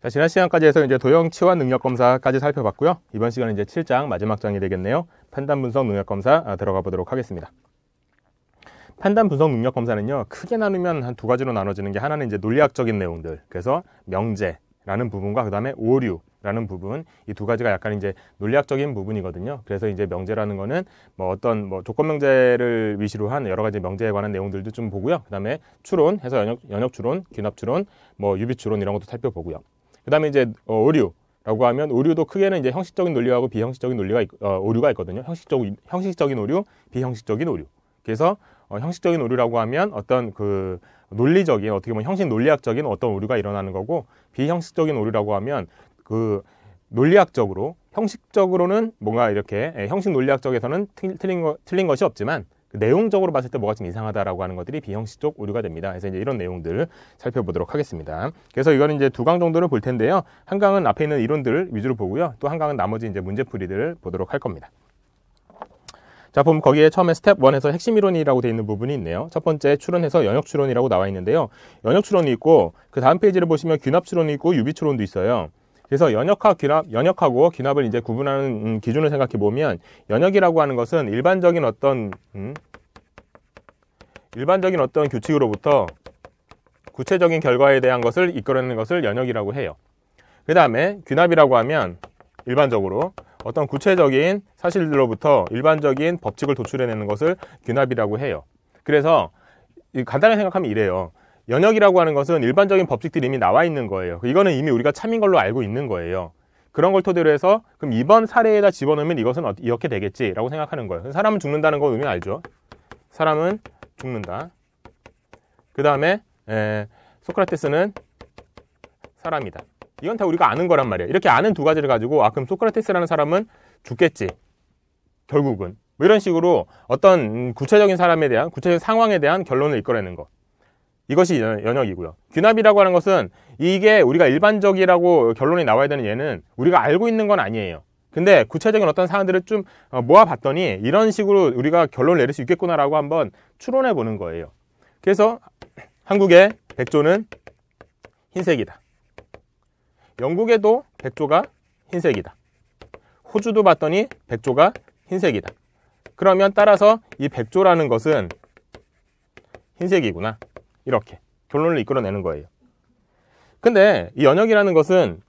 자, 지난 시간까지 해서 이제 도형 치환 능력 검사까지 살펴봤고요. 이번 시간은 이제 7장 마지막 장이 되겠네요. 판단 분석 능력 검사 들어가 보도록 하겠습니다. 판단 분석 능력 검사는요, 크게 나누면 한 두 가지로 나눠지는 게, 하나는 이제 논리학적인 내용들, 그래서 명제라는 부분과 그 다음에 오류라는 부분, 이 두 가지가 약간 이제 논리학적인 부분이거든요. 그래서 이제 명제라는 거는 뭐 어떤 조건 명제를 위시로 한 여러 가지 명제에 관한 내용들도 좀 보고요. 그 다음에 추론 해서 연역 추론, 귀납 추론, 유비 추론 이런 것도 살펴보고요. 그 다음에 이제 오류라고 하면, 오류도 크게는 이제 형식적인 논리하고 비형식적인 논리가 오류가 있거든요. 형식적인 오류, 비형식적인 오류. 그래서 형식적인 오류라고 하면 어떤 그 논리적인, 어떻게 보면 형식 논리학적인 어떤 오류가 일어나는 거고, 비형식적인 오류라고 하면 그 논리학적으로, 형식적으로는 뭔가 이렇게 형식 논리학적에서는 틀린 것이 없지만 내용적으로 봤을 때 뭐가 좀 이상하다라고 하는 것들이 비형식적 오류가 됩니다. 그래서 이제 이런 내용들을 살펴보도록 하겠습니다. 그래서 이거는 이제 두 강 정도를 볼 텐데요. 한 강은 앞에 있는 이론들을 위주로 보고요. 또 한 강은 나머지 이제 문제풀이들을 보도록 할 겁니다. 자, 보면 거기에 처음에 스텝 1에서 핵심 이론이라고 되어 있는 부분이 있네요. 첫 번째 추론해서 연역 추론이라고 나와 있는데요. 연역 추론이 있고, 그 다음 페이지를 보시면 귀납 추론이 있고 유비 추론도 있어요. 그래서 연역하고 귀납을 이제 구분하는 기준을 생각해 보면, 연역이라고 하는 것은 일반적인 어떤 규칙으로부터 구체적인 결과에 대한 것을 이끌어내는 것을 연역이라고 해요. 그 다음에 귀납이라고 하면 일반적으로 어떤 구체적인 사실들로부터 일반적인 법칙을 도출해내는 것을 귀납이라고 해요. 그래서 간단하게 생각하면 이래요. 연역이라고 하는 것은 일반적인 법칙들이 이미 나와 있는 거예요. 이거는 이미 우리가 참인 걸로 알고 있는 거예요. 그런 걸 토대로 해서 그럼 이번 사례에다 집어넣으면 이것은 이렇게 되겠지라고 생각하는 거예요. 사람은 죽는다는 거 의미 알죠? 사람은 죽는다. 그 다음에 소크라테스는 사람이다. 이건 다 우리가 아는 거란 말이에요. 이렇게 아는 두 가지를 가지고, 그럼 소크라테스라는 사람은 죽겠지, 결국은. 뭐 이런 식으로 어떤 구체적인 사람에 대한, 구체적인 상황에 대한 결론을 이끌어내는 것. 이것이 연역이고요. 귀납이라고 하는 것은 이게 우리가 일반적이라고 결론이 나와야 되는 얘는 우리가 알고 있는 건 아니에요. 근데 구체적인 어떤 사안들을 좀 모아봤더니 이런 식으로 우리가 결론을 내릴 수 있겠구나라고 한번 추론해 보는 거예요. 그래서 한국의 백조는 흰색이다. 영국에도 백조가 흰색이다. 호주도 봤더니 백조가 흰색이다. 그러면 따라서 이 백조라는 것은 흰색이구나. 이렇게 결론을 이끌어내는 거예요. 근데 이 연역이라는 것은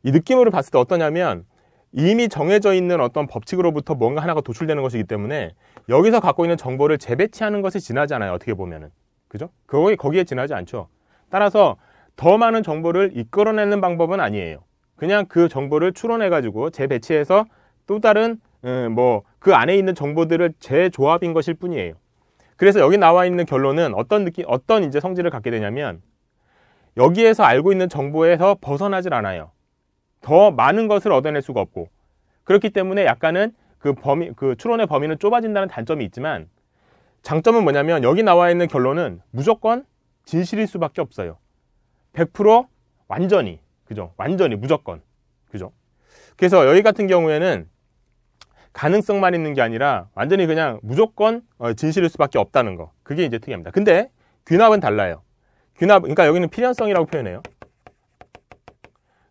이 느낌으로 봤을 때 어떠냐면, 이미 정해져 있는 어떤 법칙으로부터 뭔가 하나가 도출되는 것이기 때문에 여기서 갖고 있는 정보를 재배치하는 것이 지나지 않아요. 어떻게 보면은. 그죠? 거기에 지나지 않죠. 따라서 더 많은 정보를 이끌어내는 방법은 아니에요. 그냥 그 정보를 추론해가지고 재배치해서 또 다른 그 안에 있는 정보들을 재조합인 것일 뿐이에요. 그래서 여기 나와 있는 결론은 어떤 이제 성질을 갖게 되냐면, 여기에서 알고 있는 정보에서 벗어나질 않아요. 더 많은 것을 얻어낼 수가 없고, 그렇기 때문에 약간은 그 추론의 범위는 좁아진다는 단점이 있지만, 장점은 뭐냐면 여기 나와 있는 결론은 무조건 진실일 수밖에 없어요. 100% 완전히, 그죠? 완전히 무조건, 그죠? 그래서 여기 같은 경우에는 가능성만 있는 게 아니라 완전히 그냥 무조건 진실일 수밖에 없다는 거. 그게 이제 특이합니다. 근데 귀납은 달라요. 그러니까 여기는 필연성이라고 표현해요.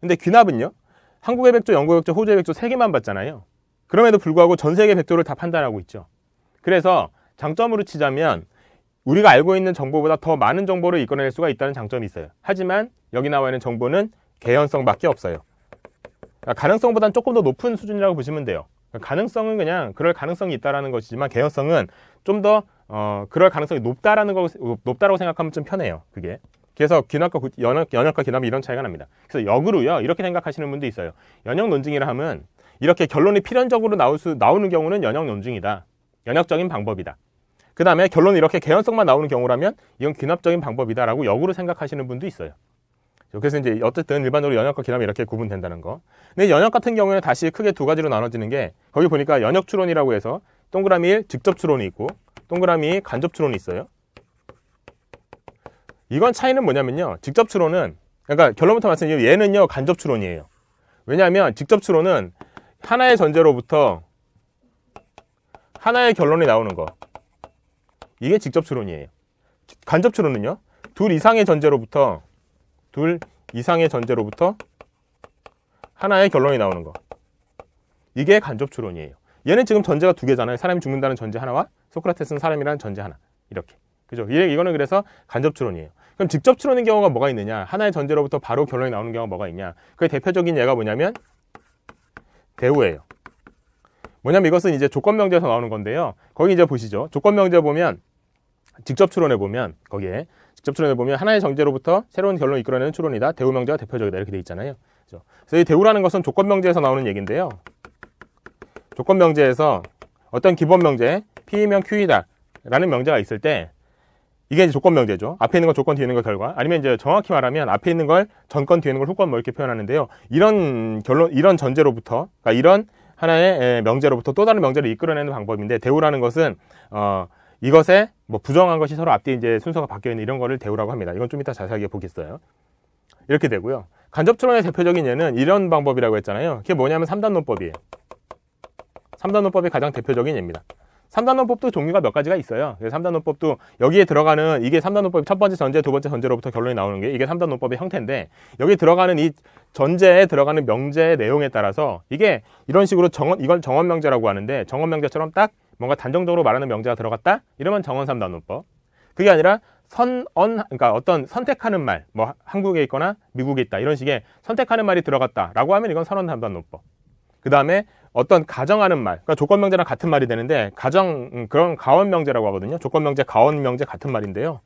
근데 귀납은요, 한국의 백조, 영국의 백조, 호주의 백조 3개만 봤잖아요. 그럼에도 불구하고 전 세계 백조를 다 판단하고 있죠. 그래서 장점으로 치자면 우리가 알고 있는 정보보다 더 많은 정보를 이끌어낼 수가 있다는 장점이 있어요. 하지만 여기 나와 있는 정보는 개연성밖에 없어요. 가능성보다는 조금 더 높은 수준이라고 보시면 돼요. 가능성은 그냥 그럴 가능성이 있다라는 것이지만, 개연성은 좀 더 그럴 가능성이 높다라고 생각하면 좀 편해요. 그게. 그래서 연역과 귀납이 이런 차이가 납니다. 그래서 역으로요, 이렇게 생각하시는 분도 있어요. 연역 논증이라 하면 이렇게 결론이 필연적으로 나오는 경우는 연역 논증이다. 연역적인 방법이다. 그 다음에 결론이 이렇게 개연성만 나오는 경우라면 이건 귀납적인 방법이다라고 역으로 생각하시는 분도 있어요. 그래서 이제 어쨌든 일반적으로 연역과 귀납이 이렇게 구분된다는 거. 근데 연역 같은 경우에는 다시 크게 두 가지로 나눠지는 게, 거기 보니까 연역 추론이라고 해서 동그라미 1 직접 추론이 있고 동그라미 2 간접 추론이 있어요. 이건 차이는 뭐냐면요, 직접 추론은, 그러니까 결론부터 말씀드리면 얘는요 간접 추론이에요. 왜냐하면 직접 추론은 하나의 전제로부터 하나의 결론이 나오는 거, 이게 직접 추론이에요. 간접 추론은요, 둘 이상의 전제로부터 하나의 결론이 나오는 거. 이게 간접 추론이에요. 얘는 지금 전제가 두 개잖아요. 사람이 죽는다는 전제 하나와 소크라테스는 사람이라는 전제 하나. 이렇게. 그죠? 이거는 그래서 간접 추론이에요. 그럼 직접 추론인 경우가 뭐가 있느냐? 하나의 전제로부터 바로 결론이 나오는 경우가 뭐가 있냐? 그 대표적인 예가 뭐냐면 대우예요. 뭐냐면 이것은 이제 조건명제에서 나오는 건데요. 거기 이제 보시죠. 조건명제 보면 직접 추론해 보면 거기에 직접 추론해 보면 하나의 전제로부터 새로운 결론을 이끌어내는 추론이다. 대우명제가 대표적이다. 이렇게 돼 있잖아요. 그죠? 그래서 이 대우라는 것은 조건명제에서 나오는 얘기인데요. 조건명제에서 어떤 기본명제 P이면 Q이다 라는 명제가 있을 때 이게 이제 조건명제죠. 앞에 있는 거 조건, 뒤에 있는 거 결과. 아니면 이제 정확히 말하면 앞에 있는 걸 전건, 뒤에 있는 걸 후건 뭐 이렇게 표현하는데요. 이런 결론, 이런 전제로부터, 그러니까 이런 하나의 명제로부터 또 다른 명제를 이끌어내는 방법인데 대우라는 것은 이것에 뭐 부정한 것이 서로 앞뒤에 이제 순서가 바뀌어 있는 이런 거를 대우라고 합니다. 이건 좀 이따 자세하게 보겠어요. 이렇게 되고요. 간접 추론의 대표적인 예는 이런 방법이라고 했잖아요. 그게 뭐냐면 3단론법이에요. 3단론법이 가장 대표적인 예입니다. 3단원법도 종류가 몇 가지가 있어요. 3단원법도 여기에 들어가는 이게 3단원법의 첫 번째 전제, 두 번째 전제로부터 결론이 나오는 게 이게 3단원법의 형태인데 여기 들어가는 이 전제에 들어가는 명제의 내용에 따라서 이게 이런 식으로 이건 정언명제라고 하는데 정언명제처럼 딱 뭔가 단정적으로 말하는 명제가 들어갔다? 이러면 정언 3단원법. 그게 아니라 그러니까 어떤 선택하는 말, 뭐 한국에 있거나 미국에 있다 이런 식의 선택하는 말이 들어갔다라고 하면 이건 선언 3단원법. 그 다음에 어떤 가정하는 말, 그러니까 조건명제랑 같은 말이 되는데 그런 가원명제라고 하거든요. 조건명제, 가원명제 같은 말인데요.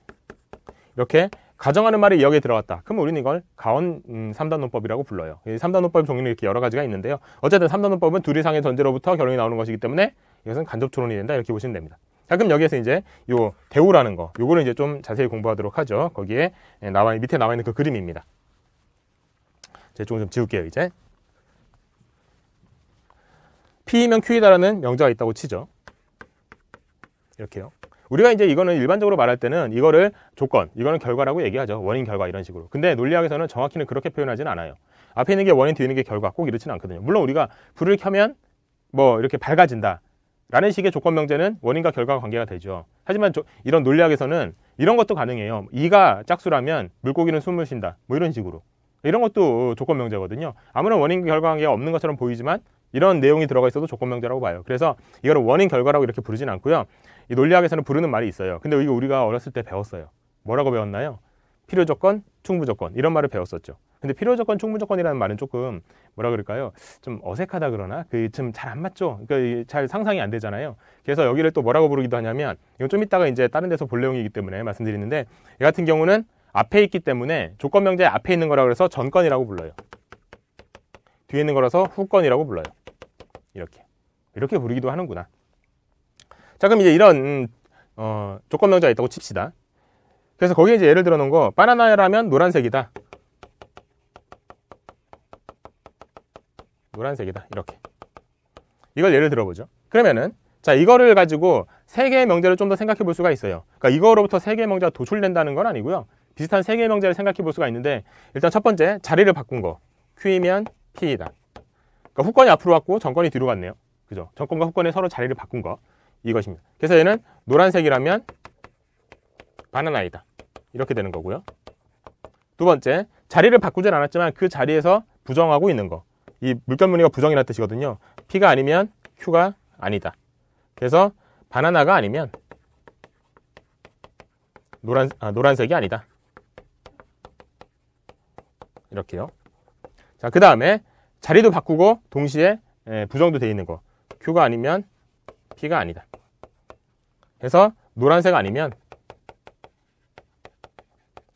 이렇게 가정하는 말이 여기에 들어갔다. 그럼 우리는 이걸 가원 3단원법이라고 불러요. 이 3단원법 종류는 이렇게 여러 가지가 있는데요. 어쨌든 3단원법은 둘 이상의 전제로부터 결론이 나오는 것이기 때문에 이것은 간접 추론이 된다. 이렇게 보시면 됩니다. 자, 그럼 여기에서 이제 요 대우라는 거, 요거를 이제 좀 자세히 공부하도록 하죠. 거기에 밑에 나와 있는 그 그림입니다. 제가 좀 지울게요, 이제. P이면 Q이다라는 명제가 있다고 치죠. 이렇게요. 우리가 이제 이거는 일반적으로 말할 때는 이거를 조건, 이거는 결과라고 얘기하죠. 원인, 결과 이런 식으로. 근데 논리학에서는 정확히는 그렇게 표현하지는 않아요. 앞에 있는 게 원인, 뒤에 있는 게 결과 꼭 이렇지는 않거든요. 물론 우리가 불을 켜면 뭐 이렇게 밝아진다 라는 식의 조건 명제는 원인과 결과가 관계가 되죠. 하지만 이런 논리학에서는 이런 것도 가능해요. 이가 짝수라면 물고기는 숨을 쉰다. 뭐 이런 식으로. 이런 것도 조건 명제거든요. 아무런 원인, 결과 관계가 없는 것처럼 보이지만 이런 내용이 들어가 있어도 조건명제라고 봐요. 그래서 이거를 원인, 결과라고 이렇게 부르진 않고요. 이 논리학에서는 부르는 말이 있어요. 근데 이거 우리가 어렸을 때 배웠어요. 뭐라고 배웠나요? 필요조건, 충분조건 이런 말을 배웠었죠. 근데 필요조건, 충분조건이라는 말은 조금 뭐라 그럴까요? 좀 어색하다 그러나 좀 잘 안 맞죠. 그러니까 잘 상상이 안 되잖아요. 그래서 여기를 또 뭐라고 부르기도 하냐면 이건 좀 이따가 이제 다른 데서 볼 내용이기 때문에 말씀드리는데 이 같은 경우는 앞에 있기 때문에 조건명제 앞에 있는 거라고 해서 전건이라고 불러요. 뒤에 있는 거라서 후건이라고 불러요. 이렇게 부르기도 하는구나. 자, 그럼 이제 이런 조건명제가 있다고 칩시다. 그래서 거기에 이제 예를 들어 놓은 거 바나나라면 노란색이다. 노란색이다. 이렇게. 이걸 예를 들어보죠. 그러면은 자, 이거를 가지고 세 개의 명제를 좀 더 생각해 볼 수가 있어요. 그러니까 이거로부터 세 개의 명제가 도출된다는 건 아니고요. 비슷한 세 개의 명제를 생각해 볼 수가 있는데 일단 첫 번째 자리를 바꾼 거. Q이면 P이다. 그러니까 후건이 앞으로 왔고 전건이 뒤로 갔네요. 그죠? 전건과 후건이 서로 자리를 바꾼 거. 이것입니다. 그래서 얘는 노란색이라면 바나나이다. 이렇게 되는 거고요. 두 번째, 자리를 바꾸진 않았지만 그 자리에서 부정하고 있는 거. 이 물결무늬가 부정이라는 뜻이거든요. P가 아니면 Q가 아니다. 그래서 바나나가 아니면 노란색이 아니다. 이렇게요. 자, 그 다음에 자리도 바꾸고 동시에 부정도 되어 있는 거. Q가 아니면 P가 아니다. 그래서 노란색 아니면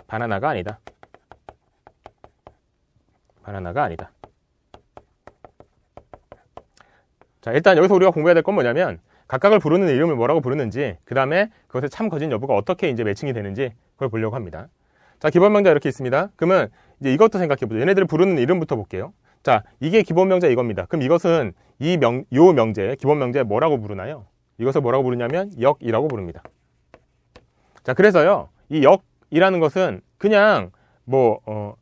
바나나가 아니다. 바나나가 아니다. 자, 일단 여기서 우리가 공부해야 될 건 뭐냐면 각각을 부르는 이름을 뭐라고 부르는지, 그 다음에 그것의 참 거짓 여부가 어떻게 이제 매칭이 되는지 그걸 보려고 합니다. 자, 기본 명제가 이렇게 있습니다. 그러면 이제 이것도 생각해보죠. 얘네들을 부르는 이름부터 볼게요. 자, 이게 기본 명제 이겁니다. 그럼 이것은 요 명제, 기본 명제 뭐라고 부르나요? 이것을 뭐라고 부르냐면 역이라고 부릅니다. 자, 그래서요, 이 역이라는 것은 그냥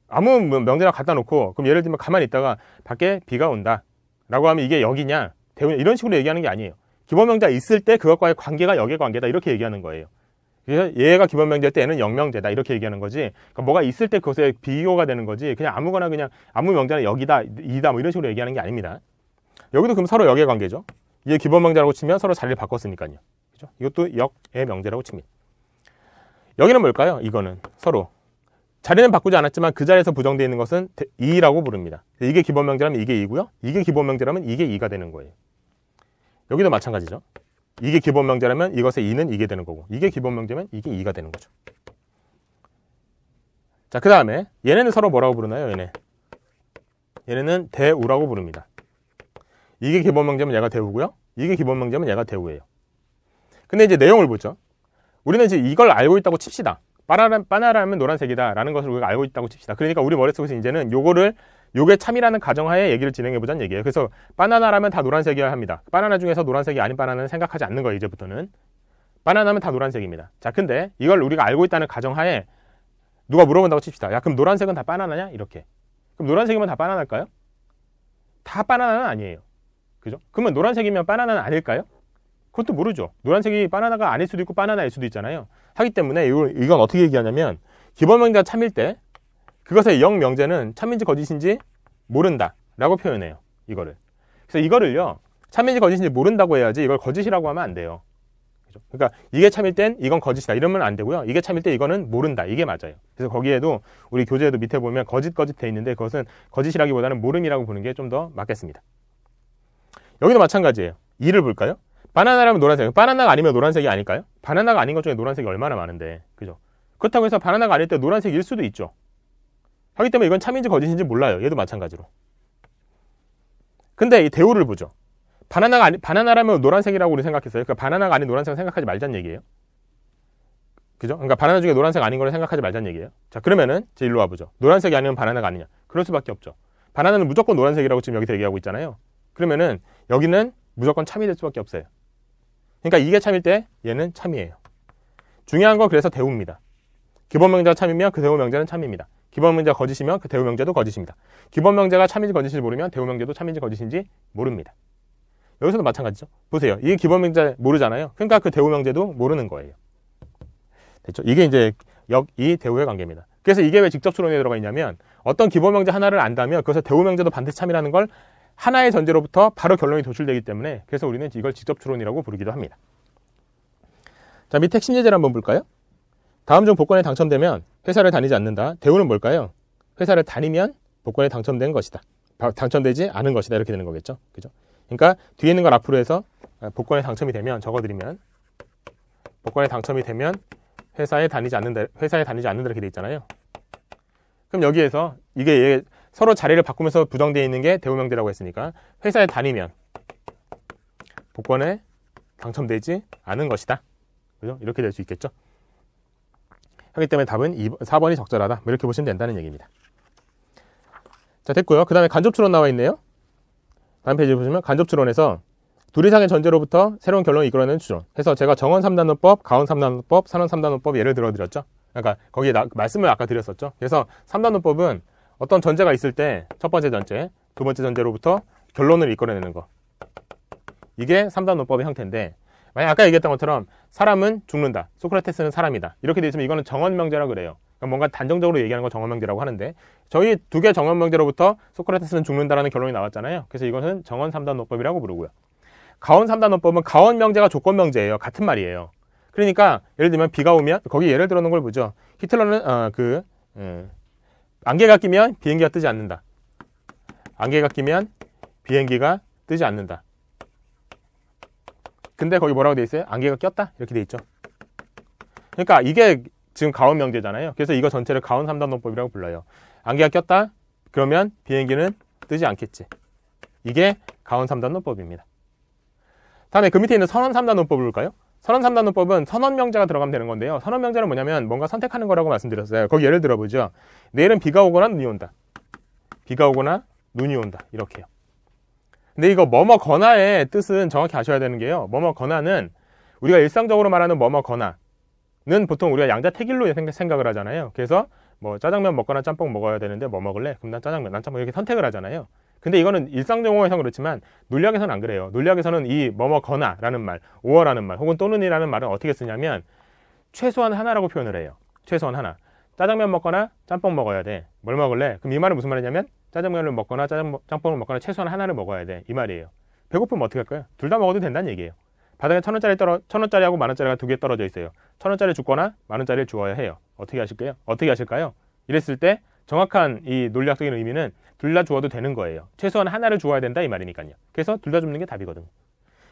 아무 명제나 갖다 놓고, 그럼 예를 들면 가만히 있다가 밖에 비가 온다 라고 하면 이게 역이냐, 대우냐, 이런 식으로 얘기하는 게 아니에요. 기본 명제가 있을 때 그것과의 관계가 역의 관계다, 이렇게 얘기하는 거예요. 얘가 기본 명제일 때 얘는 영명제다 이렇게 얘기하는 거지. 그러니까 뭐가 있을 때 그것에 비교가 되는 거지. 그냥 아무거나 그냥 아무 명제는 여기다, 이다 뭐 이런 식으로 얘기하는 게 아닙니다. 여기도 그럼 서로 역의 관계죠. 얘 기본 명제라고 치면 서로 자리를 바꿨으니까요. 그죠? 이것도 역의 명제라고 칩니다. 여기는 뭘까요? 이거는 서로 자리는 바꾸지 않았지만 그 자리에서 부정되어 있는 것은 2라고 부릅니다. 이게 기본 명제라면 이게 2고요. 이게 기본 명제라면 이게 2가 되는 거예요. 여기도 마찬가지죠. 이게 기본 명제라면 이것의 2는 이게 되는 거고, 이게 기본 명제면 이게 2가 되는 거죠. 자, 그 다음에 얘네는 서로 뭐라고 부르나요? 얘네는 대우라고 부릅니다. 이게 기본 명제면 얘가 대우고요. 이게 기본 명제면 얘가 대우예요. 근데 이제 내용을 보죠. 우리는 이제 이걸 알고 있다고 칩시다. 바나나라면 노란색이다 라는 것을 우리가 알고 있다고 칩시다. 그러니까 우리 머릿속에서 이제는 요게 참이라는 가정하에 얘기를 진행해보자는 얘기예요. 그래서 바나나라면 다 노란색이어야 합니다. 바나나 중에서 노란색이 아닌 바나나는 생각하지 않는 거예요. 이제부터는 바나나면 다 노란색입니다. 자, 근데 이걸 우리가 알고 있다는 가정하에 누가 물어본다고 칩시다. 야, 그럼 노란색은 다 바나나냐? 이렇게. 그럼 노란색이면 다 바나나일까요? 다 바나나는 아니에요. 그죠? 그러면 노란색이면 바나나는 아닐까요? 그것도 모르죠. 노란색이 바나나가 아닐 수도 있고 바나나일 수도 있잖아요. 하기 때문에 이건 어떻게 얘기하냐면 기본 명제가 참일 때 그것의 영 명제는 참인지 거짓인지 모른다 라고 표현해요. 이거를. 그래서 이거를요, 참인지 거짓인지 모른다고 해야지 이걸 거짓이라고 하면 안 돼요. 그죠? 그러니까 이게 참일 땐 이건 거짓이다 이러면 안 되고요. 이게 참일 때 이거는 모른다, 이게 맞아요. 그래서 거기에도 우리 교재에도 밑에 보면 거짓 돼 있는데 그것은 거짓이라기보다는 모름이라고 보는 게 좀 더 맞겠습니다. 여기도 마찬가지예요. 2를 볼까요? 바나나라면 노란색, 바나나가 아니면 노란색이 아닐까요? 바나나가 아닌 것 중에 노란색이 얼마나 많은데, 그죠? 그렇다고 해서 바나나가 아닐 때 노란색일 수도 있죠. 하기 때문에 이건 참인지 거짓인지 몰라요. 얘도 마찬가지로. 근데 이 대우를 보죠. 바나나라면 노란색이라고 우리 생각했어요. 그러니까 바나나가 아닌 노란색을 생각하지 말자는 얘기예요. 그죠? 그러니까 바나나 중에 노란색 아닌 걸 생각하지 말자는 얘기예요. 자, 그러면은 제 일로 와보죠. 노란색이 아니면 바나나가 아니냐? 그럴 수밖에 없죠. 바나나는 무조건 노란색이라고 지금 여기서 얘기하고 있잖아요. 그러면은 여기는 무조건 참이 될 수밖에 없어요. 그러니까 이게 참일 때 얘는 참이에요. 중요한 건 그래서 대우입니다. 기본 명제가 참이면 그 대우 명제는 참입니다. 기본 명제가 거짓이면 그 대우 명제도 거짓입니다. 기본 명제가 참인지 거짓인지 모르면 대우 명제도 참인지 거짓인지 모릅니다. 여기서도 마찬가지죠. 보세요. 이게 기본 명제 모르잖아요. 그러니까 그 대우 명제도 모르는 거예요. 됐죠? 이게 이제 이 대우의 관계입니다. 그래서 이게 왜 직접 추론에 들어가 있냐면 어떤 기본 명제 하나를 안다면 그것의 대우 명제도 반드시 참이라는 걸 하나의 전제로부터 바로 결론이 도출되기 때문에 그래서 우리는 이걸 직접 추론이라고 부르기도 합니다. 자, 밑에 핵심 예제를 한번 볼까요? 다음 중 복권에 당첨되면 회사를 다니지 않는다. 대우는 뭘까요? 회사를 다니면 복권에 당첨된 것이다. 당첨되지 않은 것이다. 이렇게 되는 거겠죠. 그죠? 그러니까 뒤에 있는 걸 앞으로 해서 복권에 당첨이 되면 적어드리면 복권에 당첨이 되면 회사에 다니지 않는다 이렇게 돼 있잖아요. 그럼 여기에서 이게 서로 자리를 바꾸면서 부정되어 있는 게 대우 명제라고 했으니까 회사에 다니면 복권에 당첨되지 않은 것이다. 그죠? 이렇게 될 수 있겠죠. 하기 때문에 답은 4번이 적절하다. 이렇게 보시면 된다는 얘기입니다. 자, 됐고요. 그 다음에 간접추론 나와 있네요. 다음 페이지 보시면 간접추론에서 둘 이상의 전제로부터 새로운 결론을 이끌어내는 추론. 해서 제가 정원 3단원법, 가원 3단원법, 산원 3단원법 예를 들어드렸죠. 그러니까 거기에 말씀을 아까 드렸었죠. 그래서 3단원법은 어떤 전제가 있을 때 첫 번째 전제, 두 번째 전제로부터 결론을 이끌어내는 거. 이게 3단원법의 형태인데 만약 아까 얘기했던 것처럼 사람은 죽는다. 소크라테스는 사람이다. 이렇게 돼 있으면 이거는 정언명제라 그래요. 그러니까 뭔가 단정적으로 얘기하는 거 정언명제라고 하는데 저희 두 개 정언명제로부터 소크라테스는 죽는다라는 결론이 나왔잖아요. 그래서 이것은 정언 3단원법이라고 부르고요. 가원 3단원법은 가원명제가 조건명제예요. 같은 말이에요. 그러니까 예를 들면 비가 오면 거기 예를 들어 놓은 걸 보죠. 히틀러는 안개가 끼면 비행기가 뜨지 않는다. 안개가 끼면 비행기가 뜨지 않는다. 근데 거기 뭐라고 돼 있어요? 안개가 꼈다? 이렇게 돼 있죠. 그러니까 이게 지금 가원 명제잖아요. 그래서 이거 전체를 가원 3단원법이라고 불러요. 안개가 꼈다? 그러면 비행기는 뜨지 않겠지. 이게 가원 3단원법입니다. 다음에 그 밑에 있는 선언 3단원법을 볼까요? 선언 3단원법은 선언 명제가 들어가면 되는 건데요. 선언 명제는 뭐냐면 뭔가 선택하는 거라고 말씀드렸어요. 거기 예를 들어보죠. 내일은 비가 오거나 눈이 온다. 비가 오거나 눈이 온다. 이렇게요. 근데 이거 뭐뭐거나의 뜻은 정확히 아셔야 되는 게요. 뭐뭐거나는 우리가 일상적으로 말하는 뭐뭐거나는 보통 우리가 양자택일로 생각을 하잖아요. 그래서 뭐 짜장면 먹거나 짬뽕 먹어야 되는데 뭐 먹을래? 그럼 난 짜장면, 난 짬뽕 이렇게 선택을 하잖아요. 근데 이거는 일상 용어에서는 그렇지만 논리학에서는 안 그래요. 논리학에서는 이 뭐뭐거나라는 말, 오어라는 말, 혹은 또는이라는 말은 어떻게 쓰냐면 최소한 하나라고 표현을 해요. 최소한 하나. 짜장면 먹거나 짬뽕 먹어야 돼. 뭘 먹을래? 그럼 이 말은 무슨 말이냐면 짜장면을 먹거나 짬뽕을 먹거나 최소한 하나를 먹어야 돼. 이 말이에요. 배고프면 어떻게 할까요? 둘 다 먹어도 된다는 얘기예요. 바닥에 1,000원짜리하고 10,000원짜리가 두 개 떨어져 있어요. 1,000원짜리 줍거나 10,000원짜리를 주어야 해요. 어떻게 하실까요? 어떻게 하실까요? 이랬을 때 정확한 이 논리학적인 의미는 둘 다 주어도 되는 거예요. 최소한 하나를 주어야 된다 이 말이니까요. 그래서 둘 다 줍는 게 답이거든요.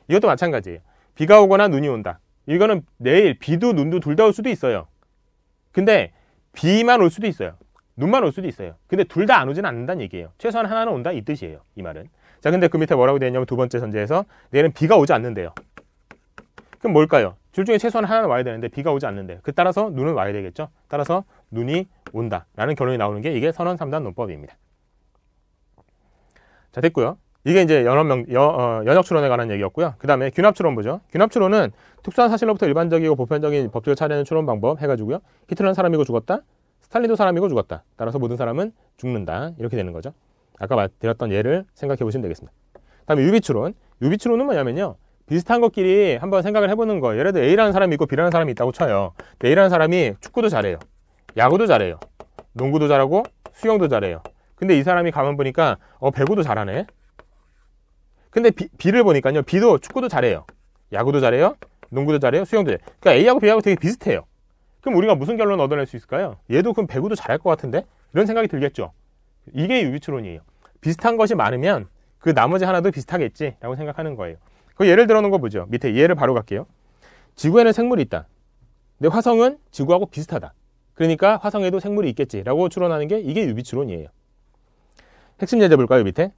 이것도 마찬가지예요. 비가 오거나 눈이 온다. 이거는 내일 비도 눈도 둘 다 올 수도 있어요. 근데 비만 올 수도 있어요. 눈만 올 수도 있어요. 근데 둘 다 안 오진 않는다는 얘기예요. 최소한 하나는 온다 이 뜻이에요. 이 말은. 자, 근데 그 밑에 뭐라고 되어 있냐면 두 번째 전제에서 내일은 비가 오지 않는데요. 그럼 뭘까요? 둘 중에 최소한 하나는 와야 되는데 비가 오지 않는데 그 따라서 눈은 와야 되겠죠. 따라서 눈이 온다 라는 결론이 나오는 게 이게 선원 3단 논법입니다. 자, 됐고요. 이게 이제 연역추론에 관한 얘기였고요. 그 다음에 균합추론 보죠. 균합추론은 특수한 사실로부터 일반적이고 보편적인 법칙을 찾아내는 추론 방법 해가지고요. 히틀러는 사람이고 죽었다. 스탈린도 사람이고 죽었다. 따라서 모든 사람은 죽는다. 이렇게 되는 거죠. 아까 드렸던 예를 생각해 보시면 되겠습니다. 다음에 유비추론. 유비추론은 뭐냐면요. 비슷한 것끼리 한번 생각을 해보는 거예요. 예를 들어 A라는 사람이 있고 B라는 사람이 있다고 쳐요. A라는 사람이 축구도 잘해요. 야구도 잘해요. 농구도 잘하고 수영도 잘해요. 근데 이 사람이 가만 보니까 배구도 잘하네. 근데 B를 보니까요. B도 축구도 잘해요. 야구도 잘해요. 농구도 잘해요. 수영도 잘해요. 그러니까 A하고 B하고 되게 비슷해요. 그럼 우리가 무슨 결론을 얻어낼 수 있을까요? 얘도 그럼 배구도 잘할 것 같은데? 이런 생각이 들겠죠. 이게 유비추론이에요. 비슷한 것이 많으면 그 나머지 하나도 비슷하겠지라고 생각하는 거예요. 그 예를 들어놓은 거 보죠. 밑에 예를 바로 갈게요. 지구에는 생물이 있다. 근데 화성은 지구하고 비슷하다. 그러니까 화성에도 생물이 있겠지라고 추론하는 게 이게 유비추론이에요. 핵심 예제 볼까요? 밑에.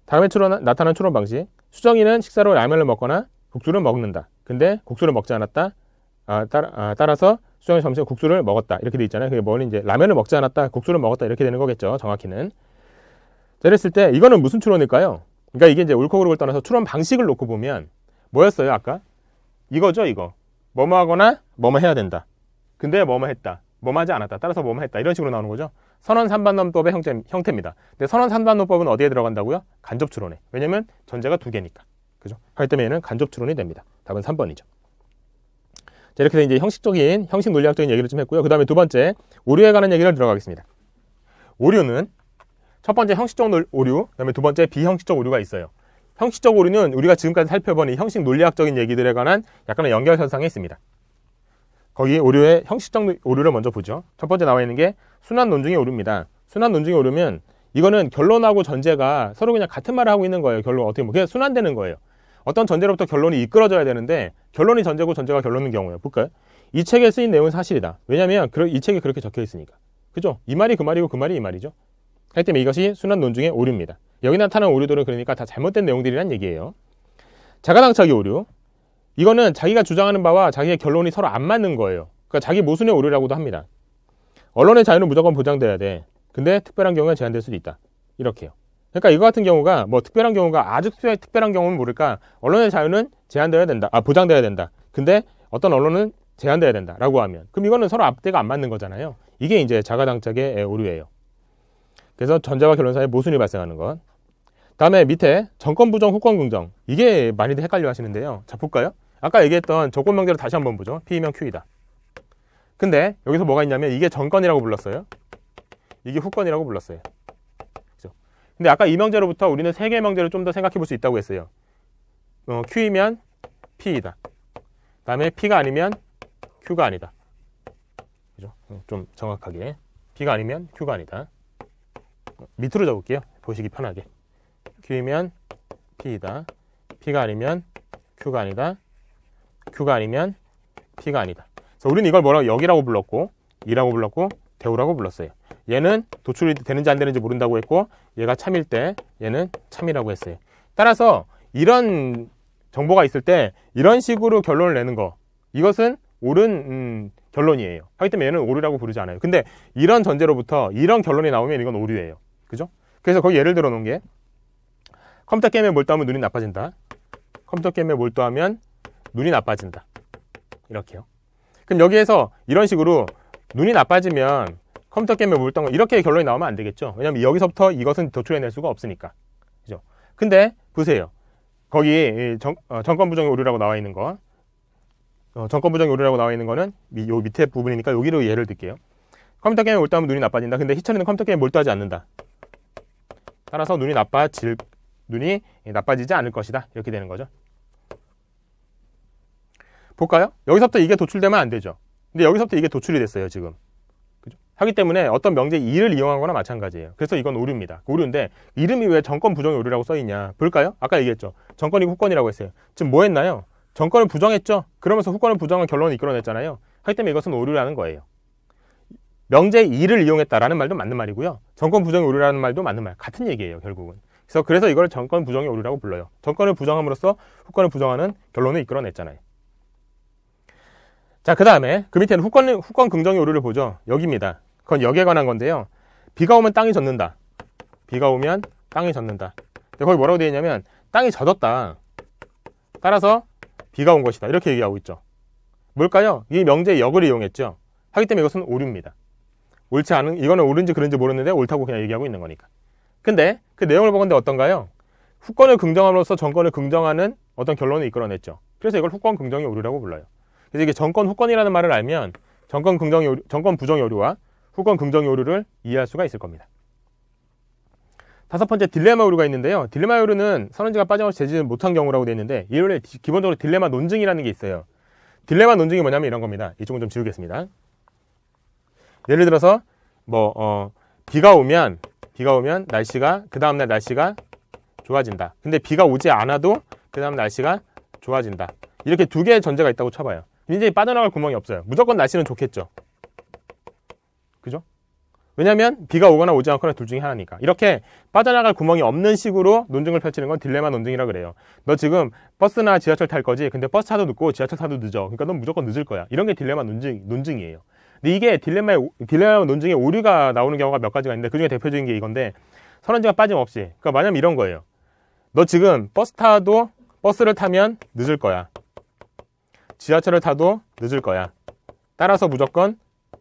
다음에 나타난 추론 방식. 수정이는 식사로 라면을 먹거나 국수를 먹는다. 근데 국수를 먹지 않았다. 따라서 수정이 점심 국수를 먹었다. 이렇게 돼 있잖아요. 그게 뭐는 이제 라면을 먹지 않았다. 국수를 먹었다. 이렇게 되는 거겠죠. 정확히는. 자, 이랬을 때 이거는 무슨 추론일까요? 그러니까 이게 이제 옳고 그름을 떠나서 추론 방식을 놓고 보면 뭐였어요? 아까 이거죠. 이거 뭐뭐 하거나 뭐뭐 해야 된다. 근데 뭐뭐 했다. 뭐뭐 하지 않았다. 따라서 뭐뭐 했다. 이런 식으로 나오는 거죠. 선원 3반론법의 형태입니다. 근데 선원 3반론법은 어디에 들어간다고요? 간접 추론에. 왜냐면 전제가 두 개니까. 그죠? 하기 때문에 얘는 간접 추론이 됩니다. 답은 3번이죠. 자, 이렇게 해서 이제 형식 논리학적인 얘기를 좀 했고요. 그 다음에 두 번째, 오류에 관한 얘기를 들어가겠습니다. 오류는 첫 번째 형식적 오류, 그 다음에 두 번째 비형식적 오류가 있어요. 형식적 오류는 우리가 지금까지 살펴본 이 형식 논리학적인 얘기들에 관한 약간의 연결선상에 있습니다. 거기 오류의 형식적 오류를 먼저 보죠. 첫 번째 나와 있는 게 순환 논증의 오류입니다. 순환 논증의 오류면 이거는 결론하고 전제가 서로 그냥 같은 말을 하고 있는 거예요. 결론 어떻게 보면 그냥 순환되는 거예요. 어떤 전제로부터 결론이 이끌어져야 되는데 결론이 전제고 전제가 결론인 경우예요. 볼까요? 이 책에 쓰인 내용은 사실이다. 왜냐하면 이 책에 그렇게 적혀 있으니까. 그죠? 이 말이 그 말이고 그 말이 이 말이죠. 하기 때문에 이것이 순환 논증의 오류입니다. 여기 나타난 오류들은 그러니까 다 잘못된 내용들이란 얘기예요. 자가당착의 오류. 이거는 자기가 주장하는 바와 자기의 결론이 서로 안 맞는 거예요. 그러니까 자기 모순의 오류라고도 합니다. 언론의 자유는 무조건 보장돼야 돼. 근데 특별한 경우에 제한될 수도 있다. 이렇게요. 그러니까 이거 같은 경우가 뭐 특별한 경우가 아주 특별한 경우는 모를까 언론의 자유는 제한돼야 된다. 보장돼야 된다. 근데 어떤 언론은 제한돼야 된다. 라고 하면 그럼 이거는 서로 앞뒤가 안 맞는 거잖아요. 이게 이제 자가당착의 오류예요. 그래서 전제와 결론 사이에 모순이 발생하는 것. 다음에 밑에 정권 부정, 후권 긍정. 이게 많이들 헷갈려 하시는데요. 자, 볼까요? 아까 얘기했던 조건 명제로 다시 한번 보죠. P이면 Q이다. 근데 여기서 뭐가 있냐면 이게 전권이라고 불렀어요. 이게 후권이라고 불렀어요. 그죠? 근데 아까 이 명제로부터 우리는 세 개의 명제를 좀 더 생각해 볼 수 있다고 했어요. Q이면 P이다. 다음에 P가 아니면 Q가 아니다. 그죠? 좀 정확하게. P가 아니면 Q가 아니다. 밑으로 적을게요. 보시기 편하게. Q이면 P이다. P가 아니면 Q가 아니다. Q가 아니면 P가 아니다. 그래서 우리는 이걸 뭐라고 역이라고 불렀고 이라고 불렀고 대우라고 불렀어요. 얘는 도출이 되는지 안 되는지 모른다고 했고 얘가 참일 때 얘는 참이라고 했어요. 따라서 이런 정보가 있을 때 이런 식으로 결론을 내는 거 이것은 옳은 결론이에요. 하기 때문에 얘는 오류라고 부르지 않아요. 근데 이런 전제로부터 이런 결론이 나오면 이건 오류예요. 그죠? 그래서 거기 예를 들어 놓은 게 컴퓨터 게임에 몰두하면 눈이 나빠진다. 컴퓨터 게임에 몰두하면 눈이 나빠진다. 이렇게요. 그럼 여기에서 이런 식으로 눈이 나빠지면 컴퓨터 게임에 몰두한 거 이렇게 결론이 나오면 안 되겠죠. 왜냐하면 여기서부터 이것은 도출해낼 수가 없으니까. 그죠? 근데 보세요. 거기 정권 부정의 오류라고 나와 있는 거. 정권 부정 오류라고 나와 있는 거는 요 밑에 부분이니까 여기로 예를 들게요. 컴퓨터 게임에 몰두하면 눈이 나빠진다. 근데 희철이는 컴퓨터 게임에 몰두하지 않는다. 따라서 눈이 나빠지지 않을 것이다. 이렇게 되는 거죠. 볼까요? 여기서부터 이게 도출되면 안 되죠. 근데 여기서부터 이게 도출이 됐어요, 지금. 그죠? 하기 때문에 어떤 명제 2를 이용한 거나 마찬가지예요. 그래서 이건 오류입니다. 오류인데 이름이 왜 정권 부정의 오류라고 써있냐. 볼까요? 아까 얘기했죠. 정권이고 후권이라고 했어요. 지금 뭐 했나요? 정권을 부정했죠. 그러면서 후권을 부정한 결론을 이끌어냈잖아요. 하기 때문에 이것은 오류라는 거예요. 명제 2를 이용했다라는 말도 맞는 말이고요. 정권 부정의 오류라는 말도 맞는 말. 같은 얘기예요, 결국은. 그래서 이걸 정권 부정의 오류라고 불러요. 정권을 부정함으로써 후권을 부정하는 결론을 이끌어냈잖아요. 자, 그 다음에 그 밑에는 후권 긍정의 오류를 보죠. 여기입니다. 그건 여기에 관한 건데요. 비가 오면 땅이 젖는다. 비가 오면 땅이 젖는다. 근데 거기 뭐라고 되어 있냐면 땅이 젖었다. 따라서 비가 온 것이다. 이렇게 얘기하고 있죠. 뭘까요? 이 명제의 역을 이용했죠. 하기 때문에 이것은 오류입니다. 옳지 않은, 이거는 옳은지 그른지 모르는데 옳다고 그냥 얘기하고 있는 거니까. 근데 그 내용을 보건데 어떤가요? 후권을 긍정함으로써 정권을 긍정하는 어떤 결론을 이끌어냈죠. 그래서 이걸 후권 긍정의 오류라고 불러요. 그래서 이게 정권 후권이라는 말을 알면 정권 부정의 오류와 후권 긍정의 오류를 이해할 수가 있을 겁니다. 다섯 번째, 딜레마 오류가 있는데요. 딜레마 오류는 선언지가 빠짐없이 제지 못한 경우라고 되어 있는데 이 오류에 기본적으로 딜레마 논증이라는 게 있어요. 딜레마 논증이 뭐냐면 이런 겁니다. 이쪽은 좀 지우겠습니다. 예를 들어서 비가 오면 날씨가 그 다음날 날씨가 좋아진다. 근데 비가 오지 않아도 그 다음 날씨가 좋아진다. 이렇게 두 개의 전제가 있다고 쳐봐요. 굉장히 빠져나갈 구멍이 없어요. 무조건 날씨는 좋겠죠. 그죠? 왜냐면 비가 오거나 오지 않거나 둘 중에 하나니까. 이렇게 빠져나갈 구멍이 없는 식으로 논증을 펼치는 건 딜레마 논증이라 그래요. 너 지금 버스나 지하철 탈 거지? 근데 버스 타도 늦고 지하철 타도 늦어. 그러니까 넌 무조건 늦을 거야. 이런 게 딜레마 논증이에요. 근데 이게 딜레마 논증의 오류가 나오는 경우가 몇 가지가 있는데 그중에 대표적인 게 이건데 선언지가 빠짐없이. 그러니까 만약에 이런 거예요. 너 지금 버스를 타면 늦을 거야. 지하철을 타도 늦을 거야. 따라서 무조건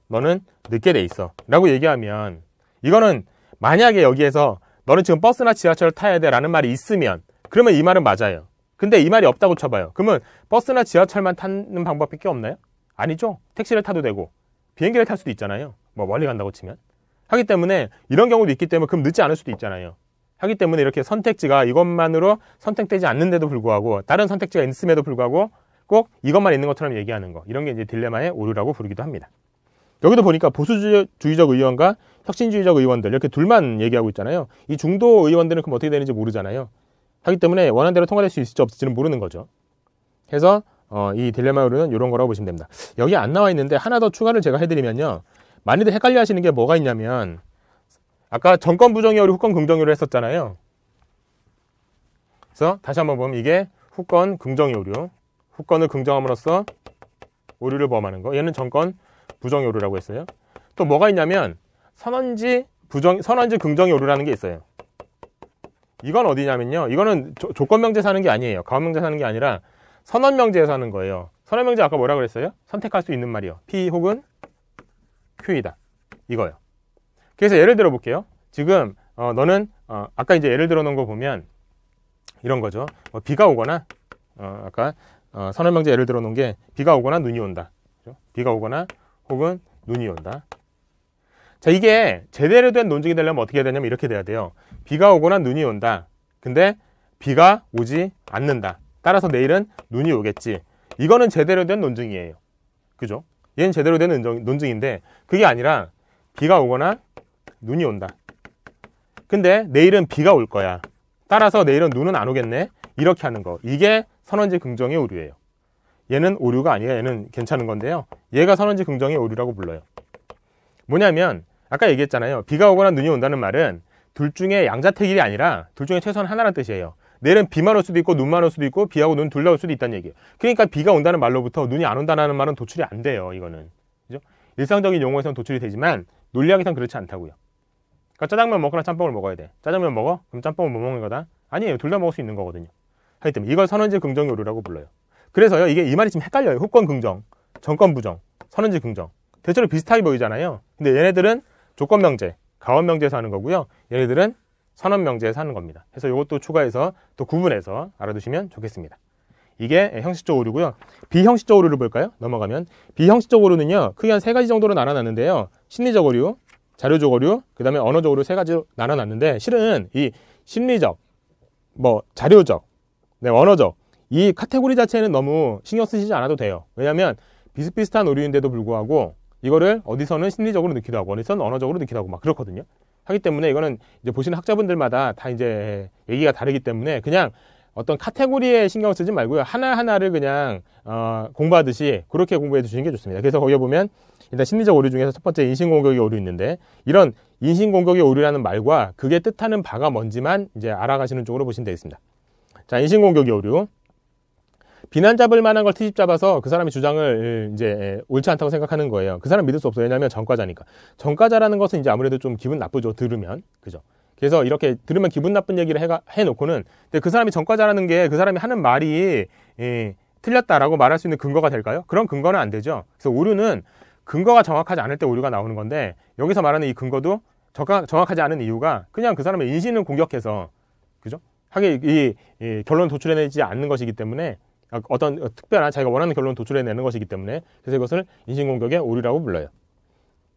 너는 늦게 돼 있어. 라고 얘기하면 이거는 만약에 여기에서 너는 지금 버스나 지하철을 타야 돼 라는 말이 있으면 그러면 이 말은 맞아요. 근데 이 말이 없다고 쳐봐요. 그러면 버스나 지하철만 타는 방법밖에 없나요? 아니죠. 택시를 타도 되고 비행기를 탈 수도 있잖아요. 뭐 멀리 간다고 치면. 하기 때문에 이런 경우도 있기 때문에 그럼 늦지 않을 수도 있잖아요. 하기 때문에 이렇게 선택지가 이것만으로 선택되지 않는데도 불구하고 다른 선택지가 있음에도 불구하고 꼭 이것만 있는 것처럼 얘기하는 거. 이런 게 이제 딜레마의 오류라고 부르기도 합니다. 여기도 보니까 보수주의적 의원과 혁신주의적 의원들 이렇게 둘만 얘기하고 있잖아요. 이 중도 의원들은 그럼 어떻게 되는지 모르잖아요. 하기 때문에 원하는 대로 통과될 수 있을지 없을지는 모르는 거죠. 그래서 이 딜레마 오류는 이런 거라고 보시면 됩니다. 여기 안 나와 있는데 하나 더 추가를 제가 해드리면요. 많이들 헷갈려 하시는 게 뭐가 있냐면 아까 정권 부정의 오류, 후권 긍정의 오류를 했었잖아요. 그래서 다시 한번 보면 이게 후권 긍정의 오류. 후권을 긍정함으로써 오류를 범하는 거. 얘는 정권 부정의 오류라고 했어요. 또 뭐가 있냐면 선언지 긍정의 오류라는 게 있어요. 이건 어디냐면요. 이거는 조건명제에서 하는 게 아니에요. 가원명제에서 하는 게 아니라 선언명제에서 하는 거예요. 선언명제 아까 뭐라 그랬어요? 선택할 수 있는 말이요. P 혹은 Q이다. 이거요. 그래서 예를 들어 볼게요. 지금 너는 아까 이제 예를 들어 놓은 거 보면 이런 거죠. 비가 오거나 아까 선언명제 예를 들어 놓은 게 비가 오거나 눈이 온다. 그렇죠? 비가 오거나 혹은 눈이 온다. 자, 이게 제대로 된 논증이 되려면 어떻게 해야 되냐면 이렇게 돼야 돼요. 비가 오거나 눈이 온다. 근데 비가 오지 않는다. 따라서 내일은 눈이 오겠지. 이거는 제대로 된 논증이에요. 그죠? 얘는 제대로 된 논증인데 그게 아니라 비가 오거나 눈이 온다. 근데 내일은 비가 올 거야. 따라서 내일은 눈은 안 오겠네. 이렇게 하는 거. 이게 선언지 긍정의 오류예요. 얘는 오류가 아니라 얘는 괜찮은 건데요. 얘가 선언지 긍정의 오류라고 불러요. 뭐냐면 아까 얘기했잖아요. 비가 오거나 눈이 온다는 말은 둘 중에 양자택일이 아니라 둘 중에 최소한 하나라는 뜻이에요. 내일은 비만 올 수도 있고 눈만 올 수도 있고 비하고 눈 둘 다 올 수도 있다는 얘기예요. 그러니까 비가 온다는 말로부터 눈이 안 온다는 말은 도출이 안 돼요. 이거는. 그죠? 일상적인 용어에서는 도출이 되지만 논리학에서는 그렇지 않다고요. 그러니까 짜장면 먹거나 짬뽕을 먹어야 돼. 짜장면 먹어? 그럼 짬뽕을 못 먹는 거다? 아니에요. 둘 다 먹을 수 있는 거거든요. 하기 때문에 이걸 선언지 긍정의 오류라고 불러요. 그래서요. 이게 이 말이 지금 헷갈려요. 후권 긍정, 정권 부정, 선언지 긍정. 대체로 비슷하게 보이잖아요. 근데 얘네들은 조건명제, 가원명제에서 하는 거고요. 얘네들은 선언명제에서 하는 겁니다. 그래서 이것도 추가해서 또 구분해서 알아두시면 좋겠습니다. 이게 형식적 오류고요. 비형식적 오류를 볼까요? 넘어가면 비형식적 오류는요, 크게 한 3가지 정도로 나눠놨는데요. 심리적 오류, 자료적 오류, 그 다음에 언어적 오류 3가지로 나눠놨는데, 실은 이 심리적, 자료적, 네, 언어적, 이 카테고리 자체는 너무 신경 쓰시지 않아도 돼요. 왜냐하면 비슷비슷한 오류인데도 불구하고 이거를 어디서는 심리적으로 넣기도 하고 어디서는 언어적으로 넣기도 하고 막 그렇거든요. 하기 때문에 이거는 이제 보시는 학자분들마다 다 이제 얘기가 다르기 때문에 그냥 어떤 카테고리에 신경 쓰지 말고요. 하나하나를 그냥 공부하듯이 그렇게 공부해 주시는 게 좋습니다. 그래서 거기에 보면 일단 심리적 오류 중에서 첫 번째 인신공격의 오류 있는데, 이런 인신공격의 오류라는 말과 그게 뜻하는 바가 뭔지만 이제 알아가시는 쪽으로 보시면 되겠습니다. 자, 인신공격의 오류. 비난 잡을 만한 걸 트집 잡아서 그 사람의 주장을 이제 옳지 않다고 생각하는 거예요. 그 사람 믿을 수 없어요. 왜냐하면 전과자니까. 전과자라는 것은 이제 아무래도 좀 기분 나쁘죠. 들으면. 그죠? 그래서 이렇게 들으면 기분 나쁜 얘기를 해놓고는, 근데 그 사람이 전과자라는 게 그 사람이 하는 말이 틀렸다라고 말할 수 있는 근거가 될까요? 그런 근거는 안 되죠. 그래서 오류는 근거가 정확하지 않을 때 오류가 나오는 건데, 여기서 말하는 이 근거도 정확하지 않은 이유가 그냥 그 사람의 인신을 공격해서, 그죠? 하게 이 결론을 도출해내지 않는 것이기 때문에, 어떤 특별한 자기가 원하는 결론을 도출해내는 것이기 때문에, 그래서 이것을 인신공격의 오류라고 불러요.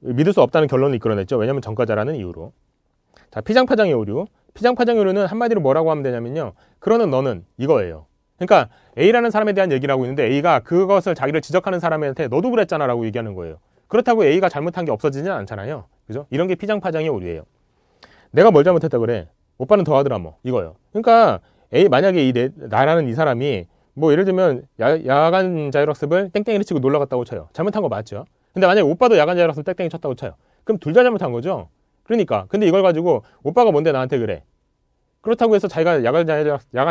믿을 수 없다는 결론을 이끌어냈죠. 왜냐하면 전과자라는 이유로. 자, 피장파장의 오류. 피장파장의 오류는 한마디로 뭐라고 하면 되냐면요, 그러는 너는 이거예요. 그러니까 A라는 사람에 대한 얘기를 하고 있는데 A가 그것을 자기를 지적하는 사람한테 너도 그랬잖아 라고 얘기하는 거예요. 그렇다고 A가 잘못한 게 없어지진 않잖아요. 그죠? 이런 게 피장파장의 오류예요. 내가 뭘 잘못했다 그래? 오빠는 더 하더라 뭐, 이거예요. 그러니까 만약에 나라는 이 사람이 예를 들면 야간 자율학습을 땡땡이를 치고 놀러 갔다고 쳐요. 잘못한 거 맞죠? 근데 만약에 오빠도 야간 자율학습 땡땡이 쳤다고 쳐요. 그럼 둘 다 잘못한 거죠? 그러니까 근데 이걸 가지고 오빠가 뭔데 나한테 그래? 그렇다고 해서 자기가 야간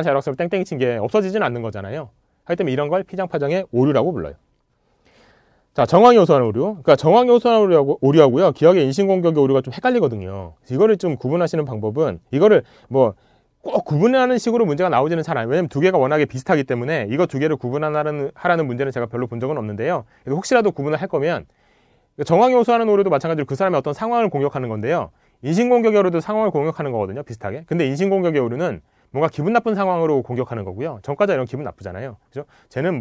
자율학습을 땡땡이 친 게 없어지진 않는 거잖아요. 하기 때문에 이런 걸 피장파장의 오류라고 불러요. 자, 정황이 호소하는 오류. 그러니까 정황이 호소하는 오류하고요, 기억의 인신공격의 오류가 좀 헷갈리거든요. 이거를 좀 구분하시는 방법은, 이거를 꼭 구분하는 식으로 문제가 나오지는 잘 않아요. 왜냐면 두 개가 워낙에 비슷하기 때문에 이거 두 개를 구분하라는 문제는 제가 별로 본 적은 없는데요. 혹시라도 구분을 할 거면, 정황이 호소하는 오류도 마찬가지로 그 사람의 어떤 상황을 공격하는 건데요. 인신공격의 오류도 상황을 공격하는 거거든요. 비슷하게. 근데 인신공격의 오류는 뭔가 기분 나쁜 상황으로 공격하는 거고요. 전과자 이런 기분 나쁘잖아요. 그죠? 쟤는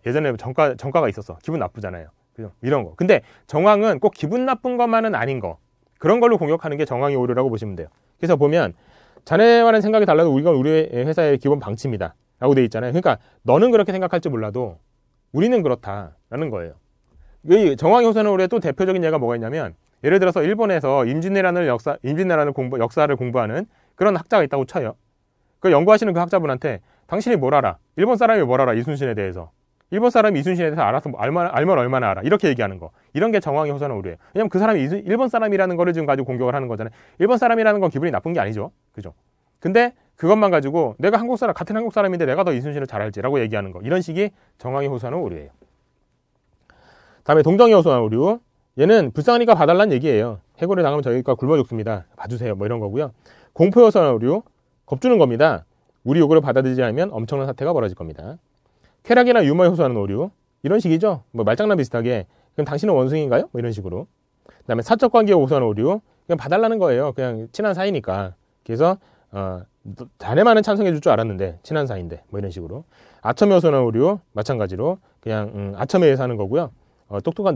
예전에 전과가 있었어. 기분 나쁘잖아요. 그죠? 이런 거. 근데 정황은 꼭 기분 나쁜 것만은 아닌 거. 그런 걸로 공격하는 게 정황의 오류라고 보시면 돼요. 그래서 보면, 자네와는 생각이 달라도 우리가 우리 회사의 기본 방침이다 라고 돼 있잖아요. 그러니까 너는 그렇게 생각할지 몰라도 우리는 그렇다라는 거예요. 이 정황이 호소하는 오류의 또 대표적인 예가 뭐가 있냐면, 예를 들어서 일본에서 임진왜란을 역사를 공부하는 그런 학자가 있다고 쳐요. 그 연구하시는 그 학자분한테 당신이 뭘 알아? 일본 사람이 뭘 알아? 이순신에 대해서. 일본 사람이 이순신에 대해서 알아서 알면 얼마나 알아? 이렇게 얘기하는 거. 이런 게 정황이 호소하는 오류예요. 왜냐면 그 사람이 일본 사람이라는 거를 지금 가지고 공격을 하는 거잖아요. 일본 사람이라는 건 기분이 나쁜 게 아니죠. 그죠? 근데 그것만 가지고 내가 같은 한국 사람인데 내가 더 이순신을 잘 알지라고 얘기하는 거. 이런 식이 정황이 호소하는 오류예요. 다음에 동정이 호소하는 오류. 얘는 불쌍하니까 봐달라는 얘기예요. 해골을 당하면 저희가 굶어 죽습니다. 봐주세요. 이런 거고요. 공포 호소하는 오류. 겁주는 겁니다. 우리 요구를 받아들이지 않으면 엄청난 사태가 벌어질 겁니다. 쾌락이나 유머에 호소하는 오류. 이런 식이죠. 말장난 비슷하게. 그럼 당신은 원숭이인가요? 이런 식으로. 그 다음에 사적 관계에 호소하는 오류. 그냥 봐달라는 거예요. 그냥 친한 사이니까. 그래서 자네만은 찬성해 줄 줄 알았는데 친한 사이인데 이런 식으로. 아첨에 호소하는 오류. 마찬가지로 그냥 아첨에 의해서 하는 거고요.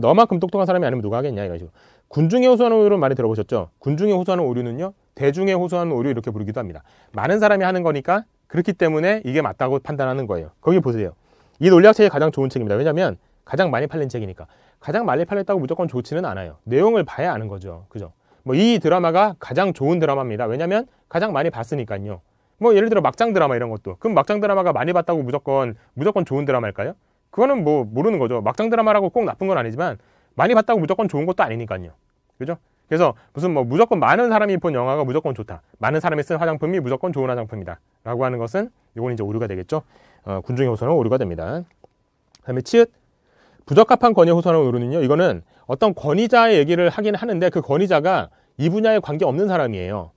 너만큼 똑똑한 사람이 아니면 누가 하겠냐 이런 식으로. 군중에 호소하는 오류는 많이 들어보셨죠? 군중에 호소하는 오류는요, 대중에 호소하는 오류 이렇게 부르기도 합니다. 많은 사람이 하는 거니까 그렇기 때문에 이게 맞다고 판단하는 거예요. 거기 보세요. 이 논리학책이 가장 좋은 책입니다. 왜냐하면 가장 많이 팔린 책이니까. 가장 많이 팔렸다고 무조건 좋지는 않아요. 내용을 봐야 아는 거죠. 그죠? 이 드라마가 가장 좋은 드라마입니다. 왜냐하면 가장 많이 봤으니까요. 예를 들어 막장 드라마 이런 것도. 그럼 막장 드라마가 많이 봤다고 무조건 좋은 드라마일까요? 그거는 모르는 거죠. 막장 드라마라고 꼭 나쁜 건 아니지만 많이 봤다고 무조건 좋은 것도 아니니까요. 그죠? 그래서 무조건 많은 사람이 본 영화가 무조건 좋다. 많은 사람이 쓴 화장품이 무조건 좋은 화장품이다. 라고 하는 것은 이건 이제 오류가 되겠죠. 군중의 호소는 오류가 됩니다. 그다음에 치읓. 부적합한 권위에 호소하는 오류는요. 이거는 어떤 권위자의 얘기를 하긴 하는데 그 권위자가 이 분야에 관계없는 사람이에요.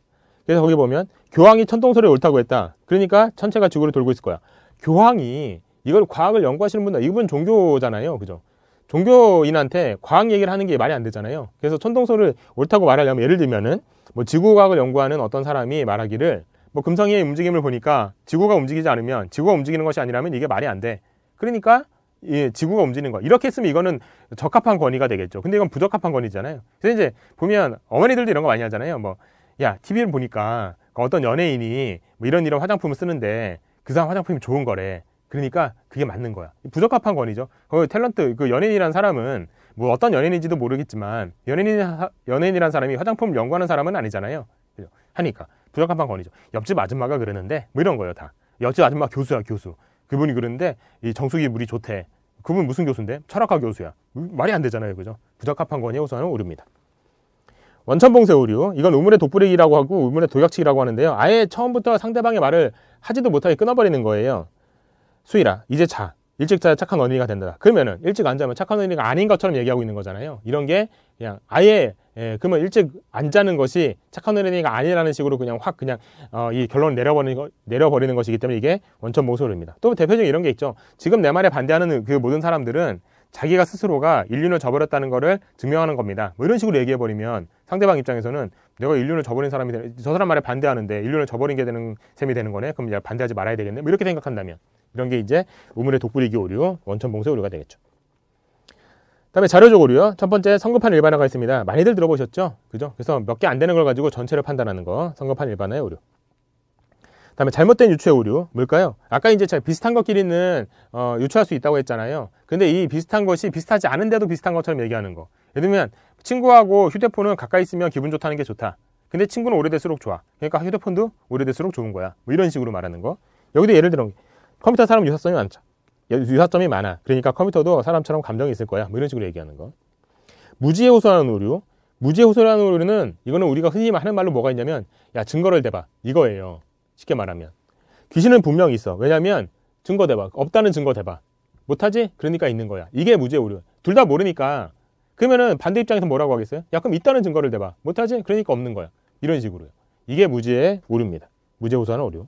그래서 거기 보면 교황이 천동설이 옳다고 했다. 그러니까 천체가 지구를 돌고 있을 거야. 교황이 이걸 과학을 연구하시는 분들, 이분 종교잖아요. 그죠? 종교인한테 과학 얘기를 하는 게 말이 안 되잖아요. 그래서 천동설을 옳다고 말하려면 예를 들면은 지구과학을 연구하는 어떤 사람이 말하기를 뭐 금성의 움직임을 보니까 지구가 움직이지 않으면, 지구가 움직이는 것이 아니라면 이게 말이 안 돼. 그러니까 지구가 움직이는 거. 이렇게 했으면 이거는 적합한 권위가 되겠죠. 근데 이건 부적합한 권위잖아요. 그래서 이제 보면 어머니들도 이런 거 많이 하잖아요. 뭐, 야, TV를 보니까 어떤 연예인이 뭐 이런 화장품을 쓰는데 그 사람 화장품이 좋은 거래. 그러니까 그게 맞는 거야. 부적합한 권위죠. 탤런트, 그 연예인이란 사람은 뭐 어떤 연예인인지도 모르겠지만 연예인이란 사람이 화장품을 연구하는 사람은 아니잖아요. 하니까 부적합한 권위죠. 옆집 아줌마가 그러는데 뭐 이런 거예요. 다 옆집 아줌마 교수야, 교수. 그분이 그러는데 이 정수기 물이 좋대. 그분 무슨 교수인데? 철학과 교수야. 말이 안 되잖아요. 그죠? 부적합한 권위에 호소하는 오류입니다. 원천봉쇄 오류. 이건 우물의 돋부리기라고 하고 우물의 도격치기라고 하는데요. 아예 처음부터 상대방의 말을 하지도 못하게 끊어버리는 거예요. 수일아, 이제 자. 일찍 자야 착한 어린이가 된다. 그러면은 일찍 안 자면 착한 어린이가 아닌 것처럼 얘기하고 있는 거잖아요. 이런 게 그냥 아예 그러면 일찍 안 자는 것이 착한 어린이가 아니라는 식으로 그냥 확 그냥 이 결론을 내려버리는 것이기 때문에 이게 원천봉쇄 오류입니다. 또 대표적인 이런 게 있죠. 지금 내 말에 반대하는 그 모든 사람들은 자기가 스스로가 인륜을 저버렸다는 거를 증명하는 겁니다. 뭐 이런 식으로 얘기해버리면 상대방 입장에서는 내가 인륜을 저버린 사람이 저 사람 말에 반대하는데 인륜을 저버린 게 되는 셈이 되는 거네. 그럼 이제 반대하지 말아야 되겠네. 뭐 이렇게 생각한다면 이런 게 이제 우물의 돋부리기 오류, 원천봉쇄 오류가 되겠죠. 그다음에 자료적 오류요. 첫 번째 성급한 일반화가 있습니다. 많이들 들어보셨죠? 그죠? 그래서 몇 개 안 되는 걸 가지고 전체를 판단하는 거, 성급한 일반화의 오류. 그다음에 잘못된 유추의 오류, 뭘까요? 아까 이제 비슷한 것끼리는 유추할 수 있다고 했잖아요. 근데 이 비슷한 것이 비슷하지 않은데도 비슷한 것처럼 얘기하는 거. 예를 들면 친구하고 휴대폰은 가까이 있으면 기분 좋다는 게 좋다. 근데 친구는 오래될수록 좋아. 그러니까 휴대폰도 오래될수록 좋은 거야. 뭐 이런 식으로 말하는 거. 여기도 예를 들어 컴퓨터 사람 유사점이 많죠. 유사점이 많아. 그러니까 컴퓨터도 사람처럼 감정이 있을 거야. 뭐 이런 식으로 얘기하는 거. 무지에 호소하는 오류. 무지에 호소하는 오류는 이거는 우리가 흔히 하는 말로 뭐가 있냐면 야 증거를 대봐. 이거예요. 쉽게 말하면. 귀신은 분명히 있어. 왜냐면 증거 대봐. 없다는 증거 대봐. 못하지? 그러니까 있는 거야. 이게 무지의 오류. 둘 다 모르니까 그러면은 반대 입장에서 뭐라고 하겠어요? 야 그럼 있다는 증거를 대봐. 못하지? 그러니까 없는 거야. 이런 식으로요. 이게 무지의 오류입니다. 무지에 호소하는 오류.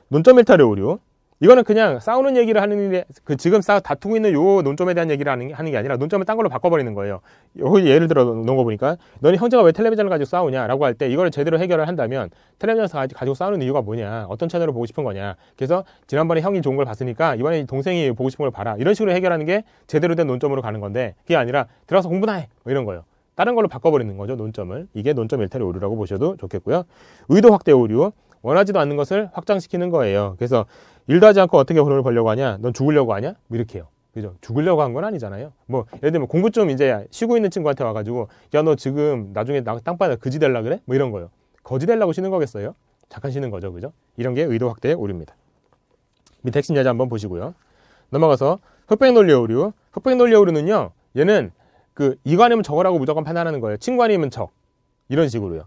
논점 일탈의 오류. 이거는 그냥 싸우는 얘기를 하는 지금 다투고 있는 요 논점에 대한 얘기를 하는 게 아니라 논점을 딴 걸로 바꿔버리는 거예요. 예를 들어 놓은 거 보니까 너네 형제가 왜 텔레비전을 가지고 싸우냐 라고 할 때 이거를 제대로 해결을 한다면 텔레비전에서 가지고 싸우는 이유가 뭐냐, 어떤 채널을 보고 싶은 거냐, 그래서 지난번에 형이 좋은 걸 봤으니까 이번에 동생이 보고 싶은 걸 봐라, 이런 식으로 해결하는 게 제대로 된 논점으로 가는 건데 그게 아니라 들어가서 공부나 해 뭐 이런 거예요. 다른 걸로 바꿔버리는 거죠. 논점을. 이게 논점 일탈의 오류라고 보셔도 좋겠고요. 의도 확대 오류. 원하지도 않는 것을 확장시키는 거예요. 그래서 일도 하지 않고 어떻게 돈을 벌려고 하냐? 넌 죽으려고 하냐? 뭐 이렇게 해요. 그죠? 죽으려고 한 건 아니잖아요. 뭐 예를 들면 공부 좀 이제 쉬고 있는 친구한테 와가지고 야 너 지금 나중에 땅바닥 그지 될라 그래? 뭐 이런 거요. 거지 되려고 쉬는 거겠어요? 잠깐 쉬는 거죠. 그죠? 이런 게 의도 확대의 오류입니다. 밑에 핵심 예제 한번 보시고요. 넘어가서 흑백 논리의 오류. 흑백 논리의 오류는요. 얘는 이거 아니면 저거라고 무조건 판단하는 거예요. 친구 아니면 적. 이런 식으로요.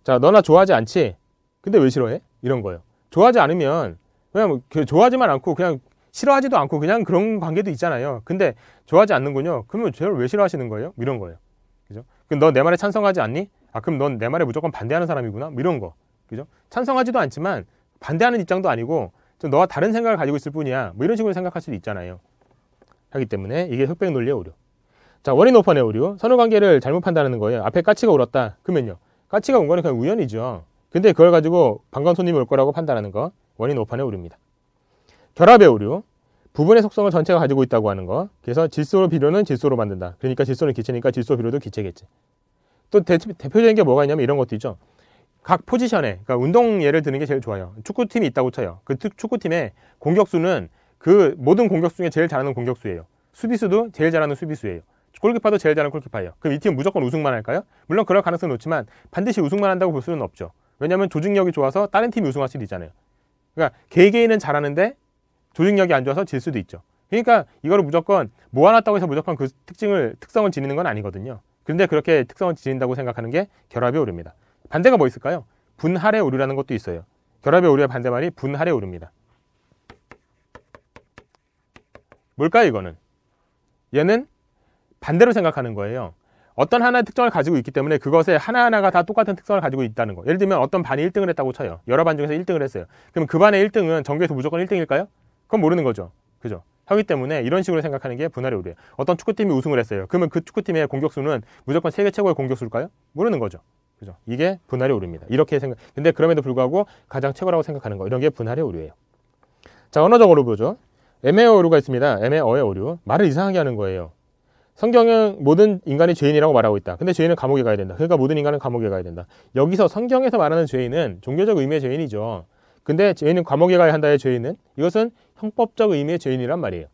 자, 너나 좋아하지 않지? 근데 왜 싫어해? 이런 거예요. 좋아하지 않으면 그냥 좋아하지만 않고 그냥 싫어하지도 않고 그냥 그런 관계도 있잖아요. 근데 좋아하지 않는군요. 그러면 쟤를 왜 싫어하시는 거예요? 이런 거예요. 그죠? 그럼 너 내 말에 찬성하지 않니? 아, 그럼 넌 내 말에 무조건 반대하는 사람이구나? 뭐 이런 거. 그죠? 찬성하지도 않지만 반대하는 입장도 아니고 좀 너와 다른 생각을 가지고 있을 뿐이야. 뭐 이런 식으로 생각할 수도 있잖아요. 하기 때문에 이게 흑백 논리의 오류. 자, 원인 오판의 오류. 선후 관계를 잘못 판단하는 거예요. 앞에 까치가 울었다. 그러면요. 까치가 운 거는 그냥 우연이죠. 근데 그걸 가지고 반가운 손님이 올 거라고 판단하는 거. 원인 오판의 오류입니다. 결합의 오류. 부분의 속성을 전체가 가지고 있다고 하는 거. 그래서 질소로 비료는 질소로 만든다. 그러니까 질소는 기체니까 질소 비료도 기체겠지. 또 대표적인 게 뭐가 있냐면 이런 것도 있죠. 각 포지션에, 그러니까 운동 예를 드는 게 제일 좋아요. 축구팀이 있다고 쳐요. 그 축구팀의 공격수는 그 모든 공격수 중에 제일 잘하는 공격수예요. 수비수도 제일 잘하는 수비수예요. 골키퍼도 제일 잘하는 골키퍼예요. 그럼 이 팀은 무조건 우승만 할까요? 물론 그럴 가능성은 높지만 반드시 우승만 한다고 볼 수는 없죠. 왜냐하면 조직력이 좋아서 다른 팀이 우승할 수도 있잖아요. 그러니까 개개인은 잘하는데 조직력이 안 좋아서 질 수도 있죠. 그러니까 이거를 무조건 모아놨다고 해서 무조건 그 특성을 지니는 건 아니거든요. 그런데 그렇게 특성을 지닌다고 생각하는 게 결합의 오류입니다. 반대가 뭐 있을까요? 분할의 오류라는 것도 있어요. 결합의 오류의 반대말이 분할의 오류입니다. 뭘까요, 이거는? 얘는 반대로 생각하는 거예요. 어떤 하나의 특성을 가지고 있기 때문에 그것에 하나하나가 다 똑같은 특성을 가지고 있다는 거. 예를 들면 어떤 반이 1등을 했다고 쳐요. 여러 반 중에서 1등을 했어요. 그럼 그 반의 1등은 전교에서 무조건 1등일까요? 그건 모르는 거죠. 그죠? 하기 때문에 이런 식으로 생각하는 게 분할의 오류예요. 어떤 축구팀이 우승을 했어요. 그러면 그 축구팀의 공격수는 무조건 세계 최고의 공격수일까요? 모르는 거죠. 그죠? 이게 분할의 오류입니다. 이렇게 근데 그럼에도 불구하고 가장 최고라고 생각하는 거, 이런 게 분할의 오류예요. 자, 언어적으로 보죠. 애매의 오류가 있습니다. 애매어의 오류. 말을 이상하게 하는 거예요. 성경은 모든 인간이 죄인이라고 말하고 있다. 근데 죄인은 감옥에 가야 된다. 그러니까 모든 인간은 감옥에 가야 된다. 여기서 성경에서 말하는 죄인은 종교적 의미의 죄인이죠. 근데 죄인은 감옥에 가야 한다의 죄인은, 이것은 형법적 의미의 죄인이란 말이에요.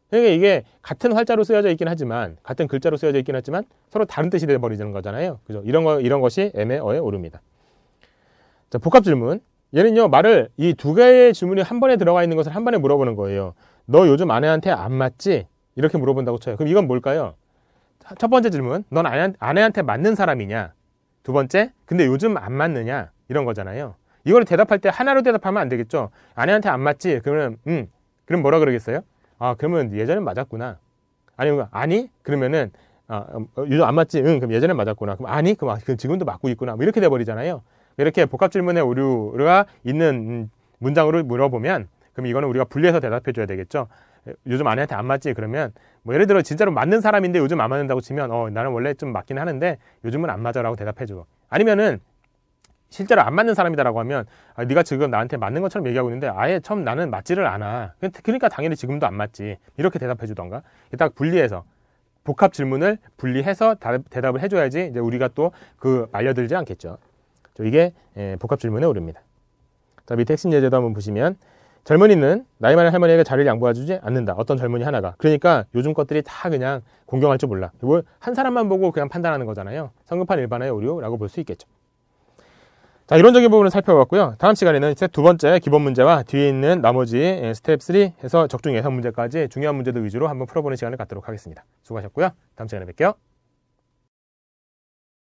그러니까 이게 같은 활자로 쓰여져 있긴 하지만, 같은 글자로 쓰여져 있긴 하지만 서로 다른 뜻이 돼버리는 거잖아요. 그죠? 이런 것이 애매어의 오류입니다. 자, 복합 질문. 얘는요, 말을 이 두 개의 질문이 한 번에 들어가 있는 것을 한 번에 물어보는 거예요. 너 요즘 아내한테 안 맞지? 이렇게 물어본다고 쳐요. 그럼 이건 뭘까요? 첫 번째 질문, 넌 아내한테 맞는 사람이냐? 두 번째, 근데 요즘 안 맞느냐? 이런 거잖아요. 이거를 대답할 때 하나로 대답하면 안 되겠죠. 아내한테 안 맞지? 그러면 그럼 뭐라 그러겠어요? 아, 그러면 예전엔 맞았구나. 아니면 아니? 그러면은 요즘 안 맞지? 응, 그럼 예전엔 맞았구나. 그럼 아니? 그럼 지금도 맞고 있구나. 뭐 이렇게 돼버리잖아요. 이렇게 복합 질문의 오류가 있는 문장으로 물어보면, 그럼 이거는 우리가 분리해서 대답해 줘야 되겠죠. 요즘 아내한테 안 맞지? 그러면 뭐 예를 들어 진짜로 맞는 사람인데 요즘 안 맞는다고 치면 나는 원래 좀 맞긴 하는데 요즘은 안 맞아라고 대답해 줘. 아니면은 실제로 안 맞는 사람이다라고 하면 네가 지금 나한테 맞는 것처럼 얘기하고 있는데 아예 처음 나는 맞지를 않아. 그러니까 당연히 지금도 안 맞지. 이렇게 대답해 주던가. 딱 분리해서 복합 질문을 분리해서 대답을 해줘야지 이제 우리가 또 말려들지 않겠죠. 이게 복합 질문의 오류입니다. 자, 밑에 핵심 예제도 한번 보시면, 젊은이는 나이 많은 할머니에게 자리를 양보해주지 않는다. 어떤 젊은이 하나가. 그러니까 요즘 것들이 다 그냥 공경할 줄 몰라. 한 사람만 보고 그냥 판단하는 거잖아요. 성급한 일반화의 오류라고 볼 수 있겠죠. 자, 이론적인 부분을 살펴봤고요. 다음 시간에는 스텝 두 번째 기본 문제와 뒤에 있는 나머지 스텝 3에서 적중 예상 문제까지 중요한 문제들 위주로 한번 풀어보는 시간을 갖도록 하겠습니다. 수고하셨고요. 다음 시간에 뵐게요.